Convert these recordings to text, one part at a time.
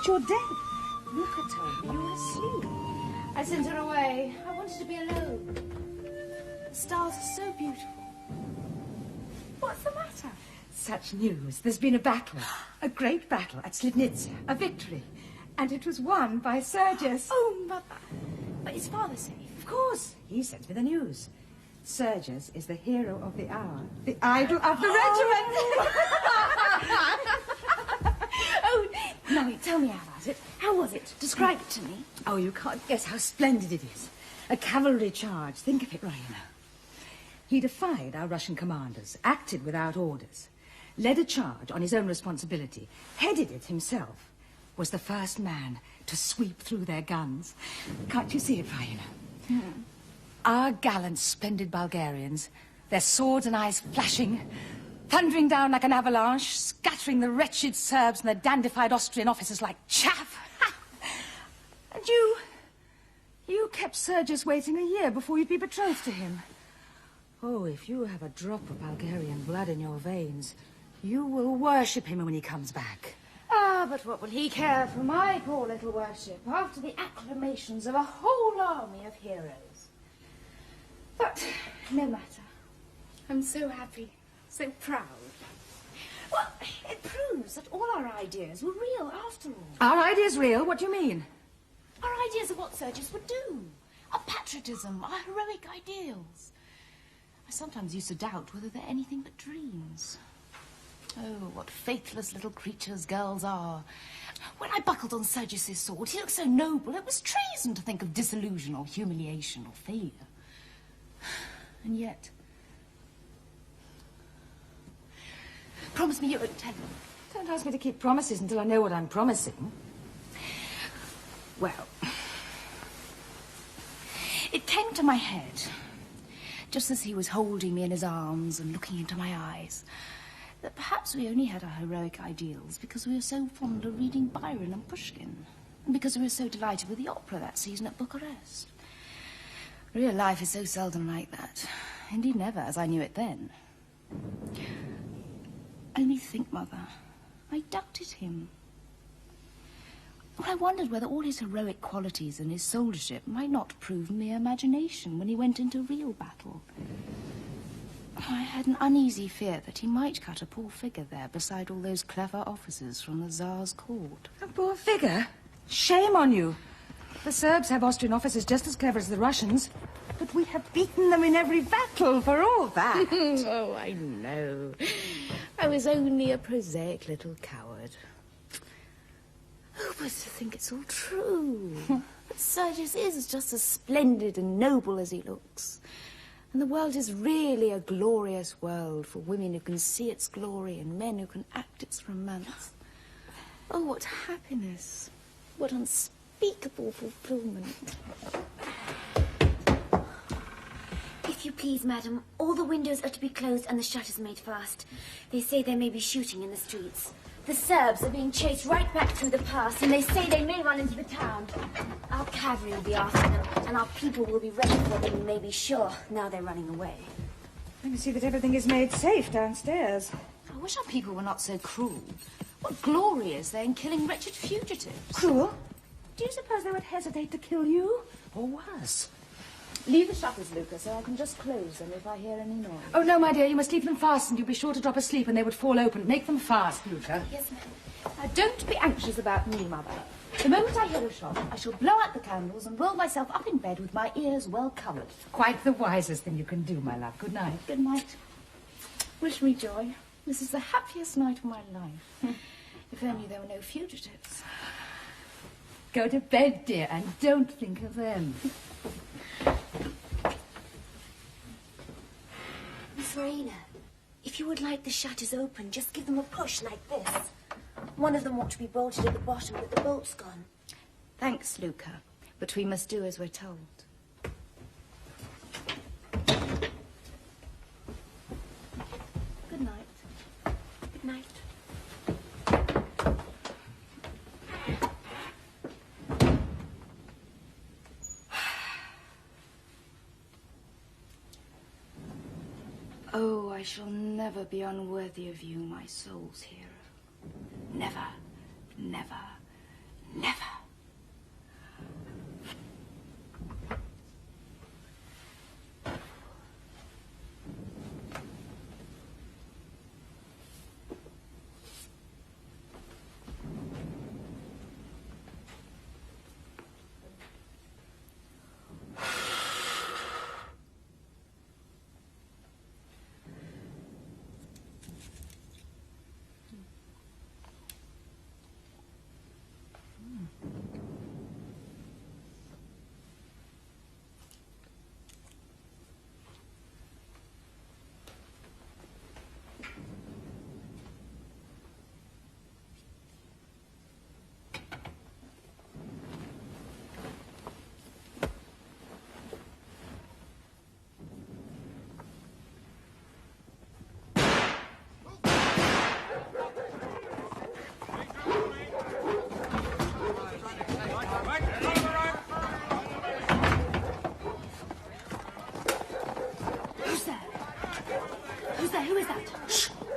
but you're dead. Luca told me you were asleep. I sent her away. I wanted to be alone. The stars are so beautiful. What's the matter? Such news. There's been a battle. A great battle at Slivnitsa. A victory. And it was won by Sergius. Oh, Mother. But is Father safe? Of course. He sent me the news. Sergius is the hero of the hour. The idol of the regiment. Oh, now tell me about it. How was it? Describe it to me. Oh, you can't guess how splendid it is. A cavalry charge. Think of it, Raina. He defied our Russian commanders, acted without orders, led a charge on his own responsibility, headed it himself, was the first man to sweep through their guns. Can't you see it, Raina? Our gallant, splendid Bulgarians, their swords and eyes flashing, thundering down like an avalanche, scattering the wretched Serbs and the dandified Austrian officers like chaff. And you kept Sergius waiting a year before you'd be betrothed to him. Oh, if you have a drop of Bulgarian blood in your veins, you will worship him when he comes back. Ah, but what will he care for my poor little worship after the acclamations of a whole army of heroes? But no matter. I'm so happy, so proud. Well, it proves that all our ideas were real after all. Our ideas real? What do you mean? Our ideas of what Sergius would do. Our patriotism, our heroic ideals. I sometimes used to doubt whether they're anything but dreams. Oh, what faithless little creatures girls are. When I buckled on Sergius's sword, he looked so noble, it was treason to think of disillusion or humiliation or failure. And yet... Promise me you won't tell him. Don't ask me to keep promises until I know what I'm promising. Well... It came to my head, just as he was holding me in his arms and looking into my eyes, that perhaps we only had our heroic ideals because we were so fond of reading Byron and Pushkin, and because we were so delighted with the opera that season at Bucharest. Real life is so seldom like that. Indeed, never, as I knew it then. Only think, Mother, I doubted him. Well, I wondered whether all his heroic qualities and his soldiership might not prove mere imagination when he went into real battle. I had an uneasy fear that he might cut a poor figure there beside all those clever officers from the Tsar's court. A poor figure? Shame on you. The Serbs have Austrian officers just as clever as the Russians, but we have beaten them in every battle for all that. Oh, I know. I was only a prosaic little coward. Oh, but to think it's all true. That Sergius is just as splendid and noble as he looks. And the world is really a glorious world for women who can see its glory and men who can act its romance. Oh, what happiness. What unspeakable fulfillment. If you please, madam, all the windows are to be closed and the shutters made fast. They say there may be shooting in the streets. The Serbs are being chased right back through the pass, and they say they may run into the town. Our cavalry will be after them, and our people will be ready for them, you may be sure, now they're running away. Let me see that everything is made safe downstairs. I wish our people were not so cruel. What glory is there in killing wretched fugitives? Cruel? Do you suppose they would hesitate to kill you? Or worse? Leave the shutters, Luca, so I can just close them if I hear any noise. Oh, no, my dear, you must leave them fastened. You'll be sure to drop asleep and they would fall open. Make them fast, Luca. Yes, ma'am. Now, don't be anxious about me, Mother. The moment I hear a shot, I shall blow out the candles and roll myself up in bed with my ears well covered. Quite the wisest thing you can do, my love. Good night. Good night. Wish me joy. This is the happiest night of my life. If only there were no fugitives. Go to bed, dear, and don't think of them. Miss Raina, if you would like the shutters open, just give them a push like this. One of them ought to be bolted at the bottom, but the bolt's gone. Thanks, Luca, but we must do as we're told. Good night. Good night. Oh, I shall never be unworthy of you, my soul's hero. Never, never,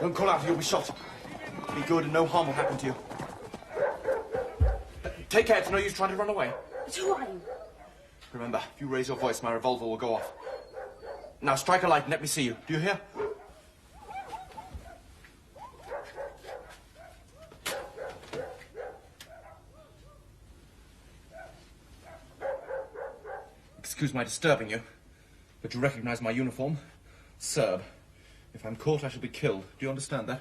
Don't call out or you'll be shot. Be good and no harm will happen to you. Take care, it's no use trying to run away. But who are you? Remember, if you raise your voice, my revolver will go off. Now strike a light and let me see you. Do you hear? Excuse my disturbing you, but you recognize my uniform? Serb. If I'm caught, I shall be killed. Do you understand that?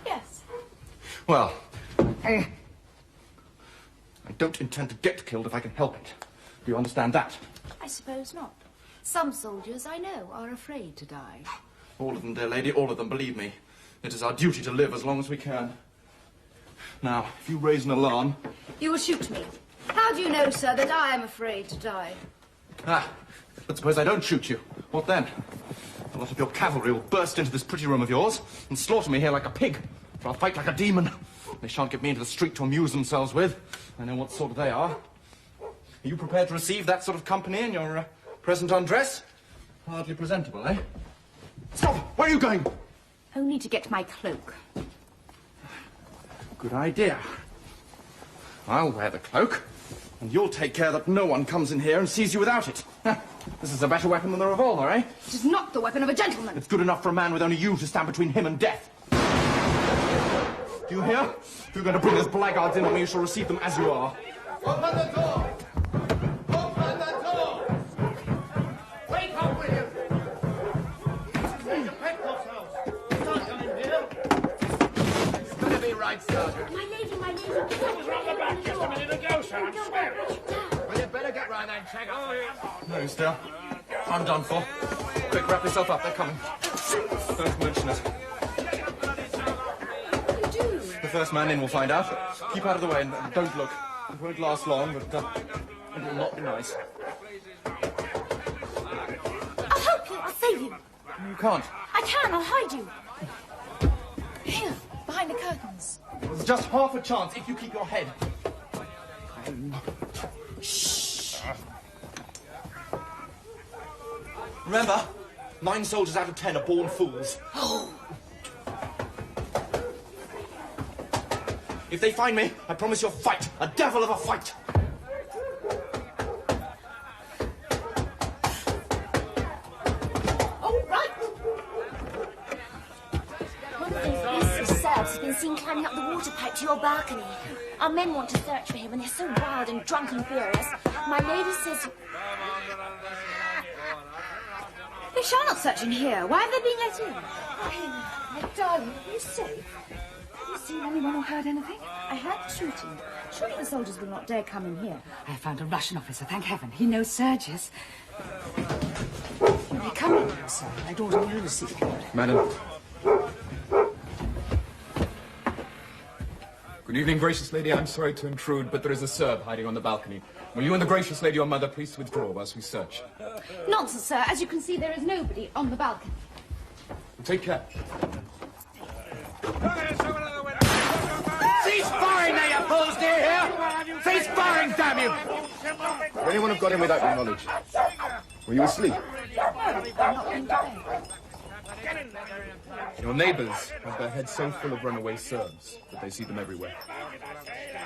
Yes. Well, I don't intend to get killed if I can help it. Do you understand that? I suppose not. Some soldiers, I know, are afraid to die. All of them, dear lady, all of them, believe me. It is our duty to live as long as we can. Now, if you raise an alarm... You will shoot me. How do you know, sir, that I am afraid to die? Ah, but suppose I don't shoot you. What then? A lot of your cavalry will burst into this pretty room of yours and slaughter me here like a pig. For I'll fight like a demon. They shan't get me into the street to amuse themselves with. I know what sort they are. Are you prepared to receive that sort of company in your present undress? Hardly presentable, eh? Stop! Where are you going? Only to get my cloak. Good idea. I'll wear the cloak, and you'll take care that no one comes in here and sees you without it. This is a better weapon than the revolver, eh? It is not the weapon of a gentleman. It's good enough for a man with only you to stand between him and death. Do you hear? If you're going to bring those blackguards in on me, you shall receive them as you are. Open the door! Open the door! Wake up, William! This is Major Petcoff's house. You can't come in here. It's going to be right, Sergeant. My lady, my lady. I was round the back just a minute ago, sir. I swear it. Well, You better get round and check up. No, still. I'm done for. Quick, wrap yourself up. They're coming. Don't mention it. The first man in will find out. Keep out of the way and don't look. It won't last long, but it will not be nice. I'll help you. I'll save you. You can't. I can. I'll hide you. Here, behind the curtains. There's just half a chance if you keep your head. Shh. Remember, 9 soldiers out of 10 are born fools. Oh. If they find me, I promise you'll fight. A devil of a fight. Oh, right. One of those beastly Serbs has been seen climbing up the water pipe to your balcony. Our men want to search for him, and they're so wild and drunk and furious. My lady says... They shall not search in here. Why have they been let in? My darling, are you safe? Have you seen anyone or heard anything? I heard shooting. Surely the soldiers will not dare come in here. I found a Russian officer, thank heaven. He knows Sergius. You'll be coming now, sir. I'd order you receive you. Madam. Good evening, gracious lady. I'm sorry to intrude, but there is a Serb hiding on the balcony. Will you and the gracious lady, your mother, please withdraw whilst we search? Nonsense, sir. As you can see, there is nobody on the balcony. Take care. Cease firing now, you fools, do you hear? Cease firing, damn you! Would anyone have got in without your knowledge? Were you asleep? No, I'm not going to bed. Your neighbours have their heads so full of runaway Serbs that they see them everywhere.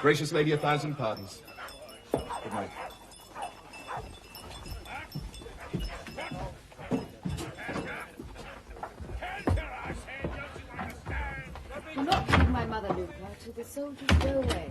Gracious lady, 1,000 pardons. Good night. Do not leave my mother, Luca, till the soldiers go away.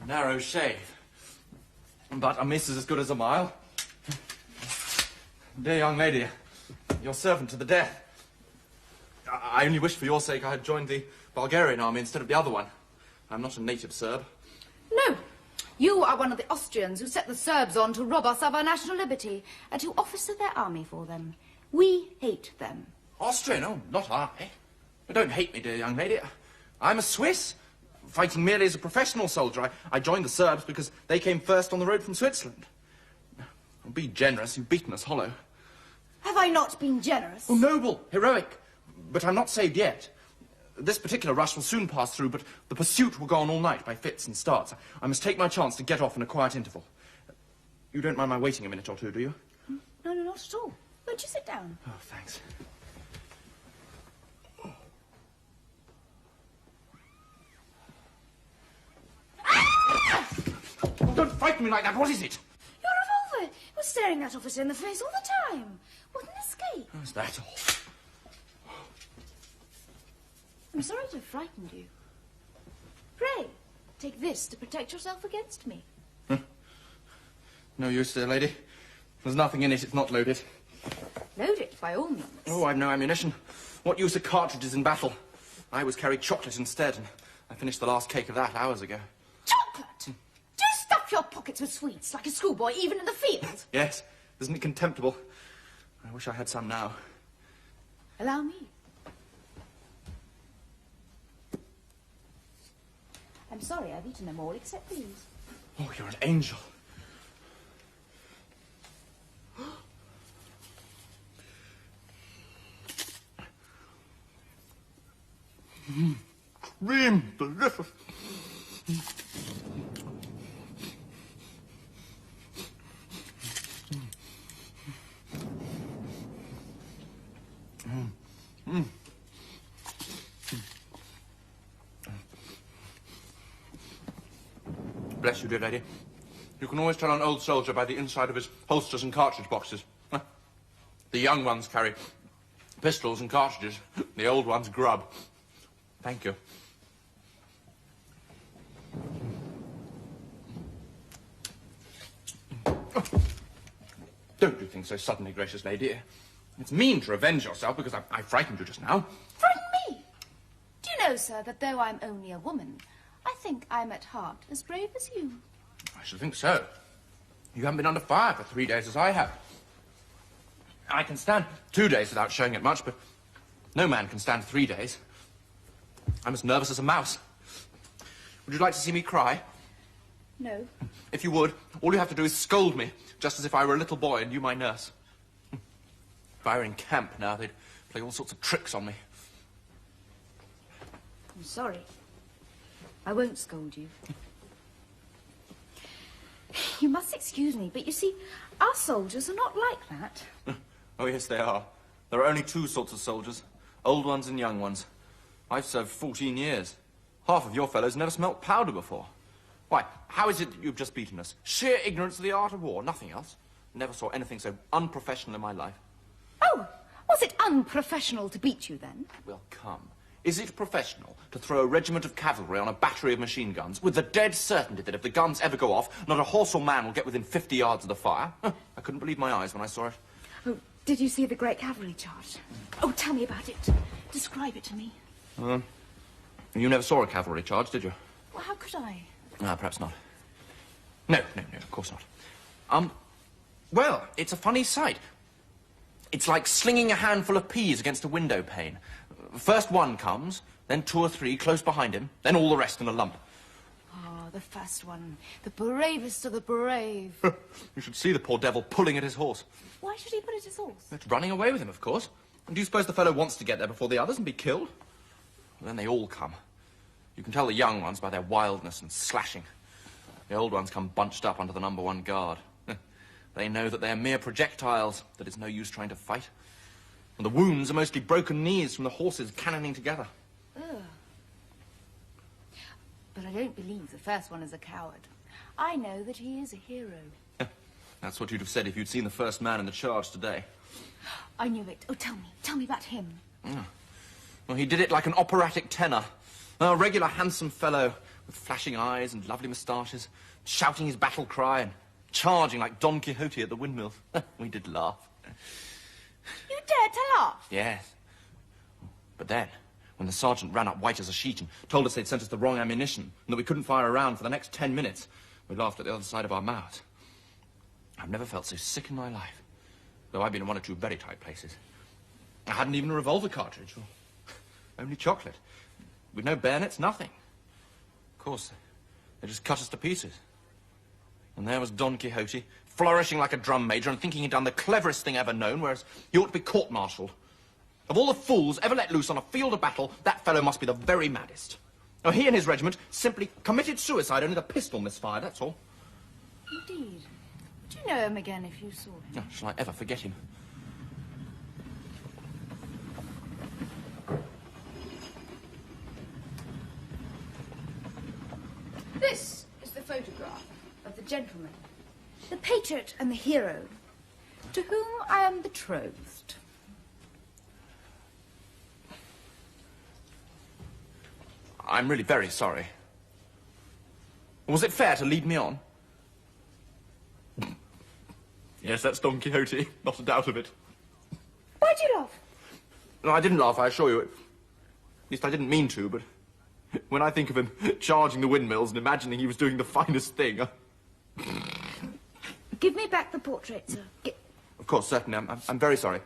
Narrow shave. But a miss is as good as a mile. Dear young lady, your servant to the death. I only wish for your sake I had joined the Bulgarian army instead of the other one. I'm not a native Serb. No. You are one of the Austrians who set the Serbs on to rob us of our national liberty and who officer their army for them. We hate them. Austrian? Oh, not I. But don't hate me, dear young lady. I'm a Swiss, fighting merely as a professional soldier. I joined the Serbs because they came first on the road from Switzerland. Be generous, you've beaten us hollow. Have I not been generous? Oh, noble, heroic. But I'm not saved yet. This particular rush will soon pass through, but the pursuit will go on all night by fits and starts. I must take my chance to get off in a quiet interval. You don't mind my waiting a minute or two, do you? No, not at all. Won't you sit down? Oh, thanks. Oh, don't frighten me like that. What is it? Your revolver. You're staring that officer in the face all the time. What an escape. Oh, is that all? I'm sorry to have frightened you. Pray, take this to protect yourself against me. No use, dear lady. There's nothing in it. It's not loaded. Load it, by all means. Oh, I've no ammunition. What use are cartridges in battle? I always carry chocolate instead, and I finished the last cake of that hours ago. Chocolate? Do you stuff your pockets with sweets like a schoolboy, even in the field? Yes. Isn't it contemptible? I wish I had some now. Allow me. I'm sorry, I've eaten them all except these. Oh, you're an angel. Cream, delicious. Bless you, dear lady. You can always tell an old soldier by the inside of his holsters and cartridge boxes. The young ones carry pistols and cartridges. The old ones grub. Thank you. Don't do things so suddenly, gracious lady. It's mean to revenge yourself because I frightened you just now. Frighten me? Do you know, sir, that though I'm only a woman, I think I'm at heart as brave as you. I should think so. You haven't been under fire for 3 days as I have. I can stand 2 days without showing it much, but no man can stand 3 days. I'm as nervous as a mouse. Would you like to see me cry? No. If you would, all you have to do is scold me, just as if I were a little boy and you my nurse. If I were in camp now, they'd play all sorts of tricks on me. I'm sorry. I won't scold you. You must excuse me, but you see, our soldiers are not like that. Oh, yes, they are. There are only two sorts of soldiers, old ones and young ones. I've served 14 years. Half of your fellows never smelt powder before. Why, how is it that you've just beaten us? Sheer ignorance of the art of war, nothing else. Never saw anything so unprofessional in my life. Oh, was it unprofessional to beat you then? Well, come. Is it professional to throw a regiment of cavalry on a battery of machine guns with the dead certainty that if the guns ever go off, not a horse or man will get within 50 yards of the fire? I couldn't believe my eyes when I saw it. Oh, did you see the great cavalry charge? Oh, tell me about it. Describe it to me. You never saw a cavalry charge, did you? Well, how could I? Ah, perhaps not. No, of course not. Well, it's a funny sight. It's like slinging a handful of peas against a window pane. First one comes, then two or three close behind him, then all the rest in a lump. Oh, the first one. The bravest of the brave. You should see the poor devil pulling at his horse. Why should he put at his horse? It's running away with him, of course. And do you suppose the fellow wants to get there before the others and be killed? Well, then they all come. You can tell the young ones by their wildness and slashing. The old ones come bunched up under the #1 guard. They know that they're mere projectiles, that it's no use trying to fight. And the wounds are mostly broken knees from the horses cannoning together. Ugh. But I don't believe the first one is a coward. I know that he is a hero. That's what you'd have said if you'd seen the first man in the charge today. I knew it. Oh, tell me about him. Well, he did it like an operatic tenor. A regular handsome fellow with flashing eyes and lovely moustaches, shouting his battle cry and charging like Don Quixote at the windmills. We did laugh. You dared to laugh? Yes. But then, when the sergeant ran up white as a sheet and told us they'd sent us the wrong ammunition and that we couldn't fire a round for the next 10 minutes, we laughed at the other side of our mouths. I've never felt so sick in my life, though I've been in one or two very tight places. I hadn't even a revolver cartridge, or only chocolate. With no bayonets, nothing. Of course, they just cut us to pieces. And there was Don Quixote, flourishing like a drum major and thinking he'd done the cleverest thing ever known, whereas he ought to be court-martialed. Of all the fools ever let loose on a field of battle, that fellow must be the very maddest. Now, he and his regiment simply committed suicide, only the pistol misfired, that's all. Indeed. Would you know him again if you saw him? Oh, shall I ever forget him? This is the photograph of the gentleman, The patriot. and the hero, to whom I am betrothed. I'm really very sorry. Was it fair to lead me on? Yes, that's Don Quixote, not a doubt of it. Why'd you laugh? No, I didn't laugh, I assure you. At least I didn't mean to, but when I think of him charging the windmills and imagining he was doing the finest thing... Give me back the portrait, sir. Of course, certainly. I'm very sorry.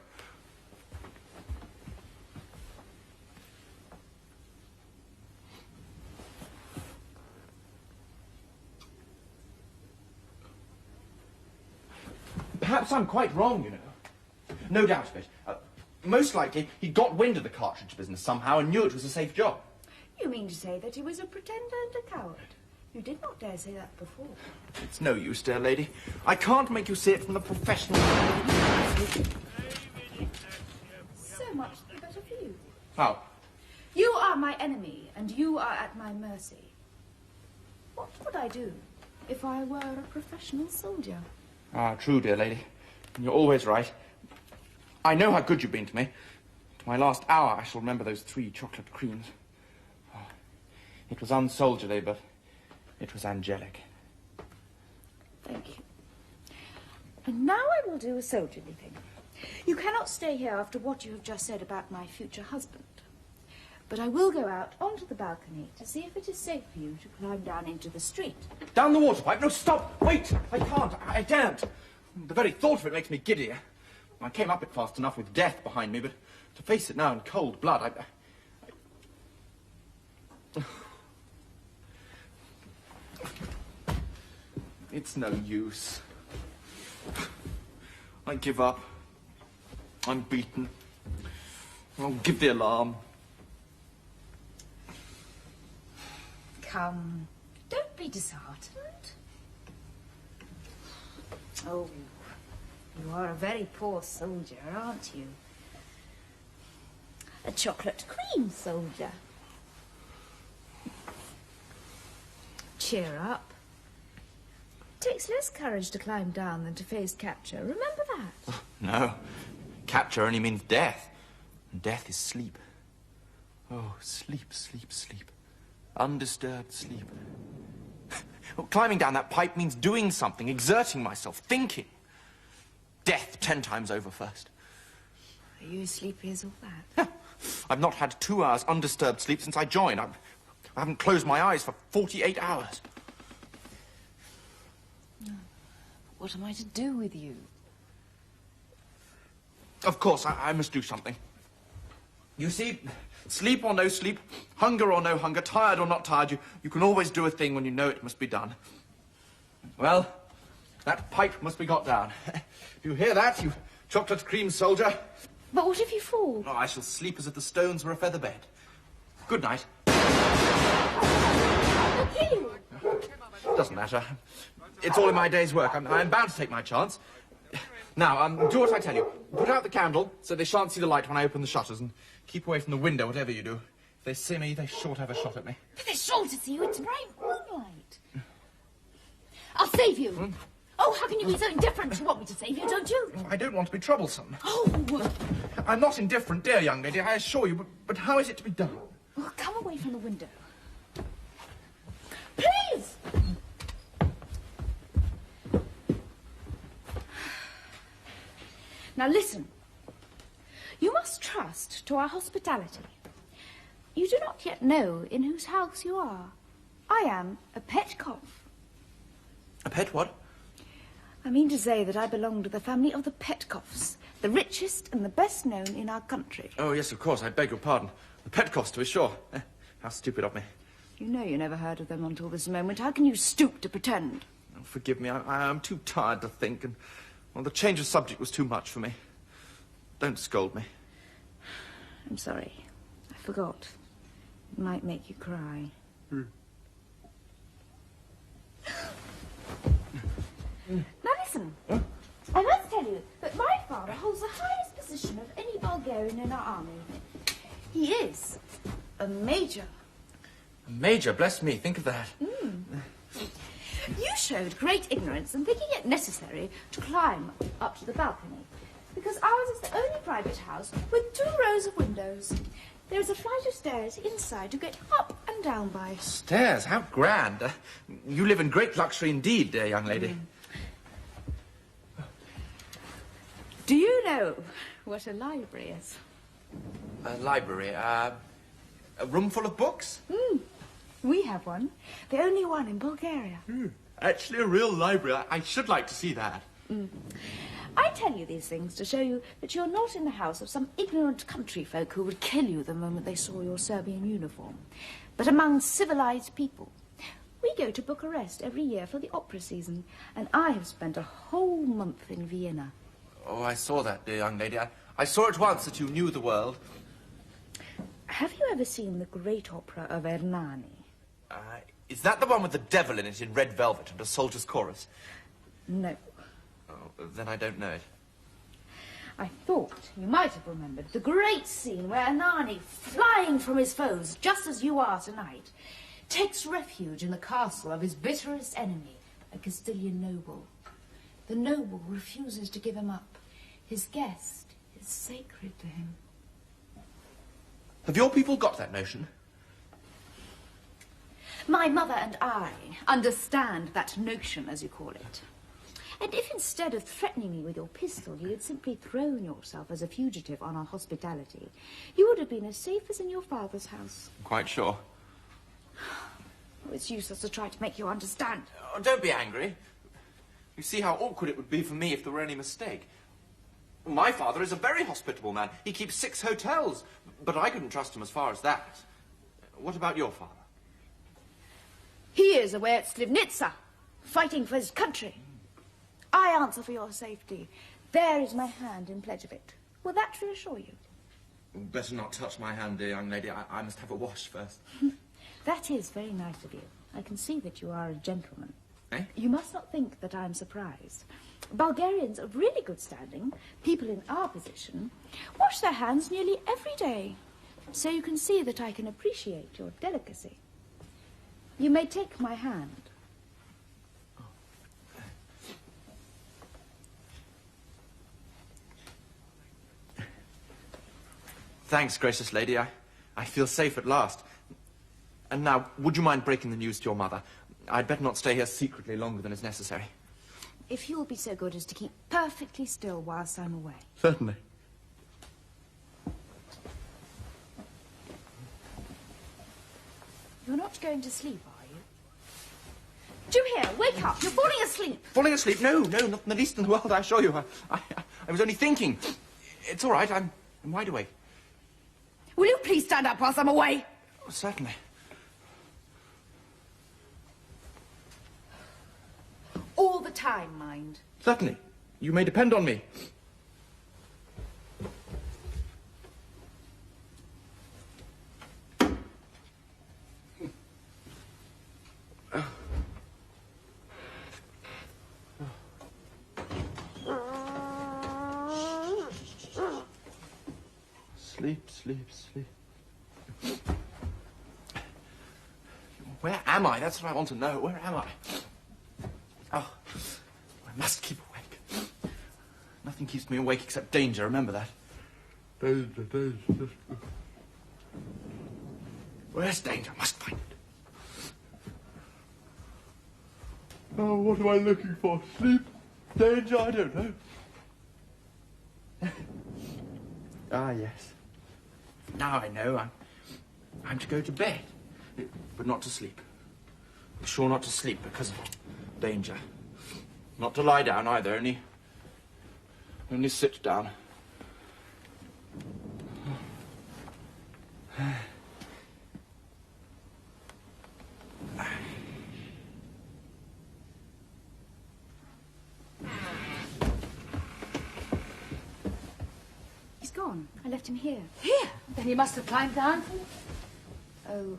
Perhaps I'm quite wrong, you know. No doubt of it. Most likely, he got wind of the cartridge business somehow and knew it was a safe job. You mean to say that he was a pretender and a coward? You did not dare say that before. It's no use, dear lady. I can't make you see it from the professional... So much the better for you. How? You are my enemy, and you are at my mercy. What would I do if I were a professional soldier? Ah, true, dear lady. You're always right. I know how good you've been to me. To my last hour, I shall remember those 3 chocolate creams. Oh, it was unsoldierly, but it was angelic. Thank you. And now I will do a soldierly thing. You cannot stay here after what you have just said about my future husband. But I will go out onto the balcony to see if it is safe for you to climb down into the street. Down the water pipe? No, stop! Wait! I can't. I daren't. The very thought of it makes me giddy. I came up it fast enough with death behind me, but to face it now in cold blood, It's no use. I give up. I'm beaten. I'll give the alarm. Come, don't be disheartened. Oh, you are a very poor soldier, aren't you? A chocolate cream soldier. Cheer up. It takes less courage to climb down than to face capture. Remember that. No. Capture only means death. And death is sleep. Oh, sleep, sleep, sleep. Undisturbed sleep. Well, climbing down that pipe means doing something, exerting myself, thinking. Death 10 times over first. Are you as sleepy as all that? I've not had 2 hours undisturbed sleep since I joined. I haven't closed my eyes for 48 hours. What am I to do with you? Of course, I must do something. You see, sleep or no sleep, hunger or no hunger, tired or not tired, you can always do a thing when you know it must be done. Well, that pipe must be got down. If you hear that, you chocolate cream soldier... But what if you fall? Oh, I shall sleep as if the stones were a feather bed. Good night. I'll kill you. Doesn't matter. It's all in my day's work. I'm bound to take my chance. Now, do what I tell you. Put out the candle so they shan't see the light when I open the shutters, and keep away from the window, whatever you do. If they see me, they sure to have a shot at me. But they're sure to see you. It's bright moonlight. I'll save you. Oh, how can you be so indifferent? You want me to save you, don't you? I don't want to be troublesome. Oh, I'm not indifferent, dear young lady, I assure you, but how is it to be done? well, come away from the window. Please! Now listen. You must trust to our hospitality. You do not yet know in whose house you are. I am a Petkoff. A pet what? I mean to say that I belong to the family of the Petkoffs, the richest and the best known in our country. Oh, yes, of course, I beg your pardon. The Petkoffs, to be sure. How stupid of me. You know you never heard of them until this moment. How can you stoop to pretend? Oh, forgive me, I'm too tired to think, and well, the change of subject was too much for me. Don't scold me. I'm sorry. I forgot. It might make you cry. Now listen. I must tell you that my father holds the highest position of any Bulgarian in our army. He is a major. A major, bless me, think of that. You showed great ignorance in thinking it necessary to climb up to the balcony, because ours is the only private house with 2 rows of windows. There is a flight of stairs inside to get up and down by. Stairs, how grand. You live in great luxury indeed, dear young lady. Do you know what a library is? A library, a room full of books? We have one. The only one in Bulgaria. Actually, a real library. I should like to see that. I tell you these things to show you that you're not in the house of some ignorant country folk who would kill you the moment they saw your Serbian uniform, but among civilized people. We go to Bucharest every year for the opera season, and I have spent a whole month in Vienna. Oh, I saw that, dear young lady. I saw at once that you knew the world. Have you ever seen the great opera of Ernani? Is that the one with the devil in it in red velvet and a soldier's chorus? No. Oh, then I don't know it. I thought you might have remembered the great scene where Ernani, flying from his foes, just as you are tonight, takes refuge in the castle of his bitterest enemy, a Castilian noble. The noble refuses to give him up. His guest is sacred to him. Have your people got that notion? My mother and I understand that notion, as you call it. And if instead of threatening me with your pistol, you had simply thrown yourself as a fugitive on our hospitality, you would have been as safe as in your father's house. I'm quite sure. Oh, it's useless to try to make you understand. Oh, don't be angry. You see how awkward it would be for me if there were any mistake. My father is a very hospitable man. He keeps 6 hotels, but I couldn't trust him as far as that. What about your father? He is away at Slivnitsa, fighting for his country. I answer for your safety. There is my hand in pledge of it. Will that reassure you? Better not touch my hand, dear young lady. I must have a wash first. That is very nice of you. I can see that you are a gentleman. Eh? You must not think that I'm surprised. Bulgarians of really good standing, people in our position, wash their hands nearly every day. So you can see that I can appreciate your delicacy. You may take my hand. Thanks, gracious lady. I feel safe at last. And now, would you mind breaking the news to your mother? I'd better not stay here secretly longer than is necessary. If you'll be so good as to keep perfectly still whilst I'm away. Certainly. You're not going to sleep, are you? Do you hear? Wake up! You're falling asleep! Falling asleep? No, not in the least in the world, I assure you. I was only thinking. It's all right, I'm wide awake. Will you please stand up whilst I'm away? Oh, certainly. All the time, mind. Certainly. You may depend on me. Sleep, sleep, sleep. Where am I? That's what I want to know. Where am I? Oh, I must keep awake. Nothing keeps me awake except danger, remember that. Danger, danger. Where's danger? I must find it. Oh, what am I looking for? Sleep? Danger? I don't know. Ah, yes. Now I know. I'm to go to bed, but not to sleep. I'm sure not to sleep because of danger. Not to lie down either, only sit down. He's gone. I left him here. Here? Then he must have climbed down. Oh.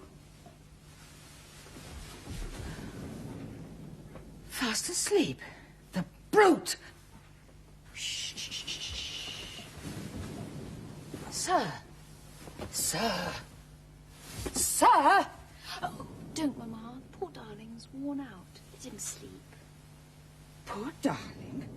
Fast asleep. The brute! Shh, shh, shh, shh, shh. Sir. Sir. Sir! Oh, don't, Mamma. Poor darling's worn out. He didn't sleep. Poor darling.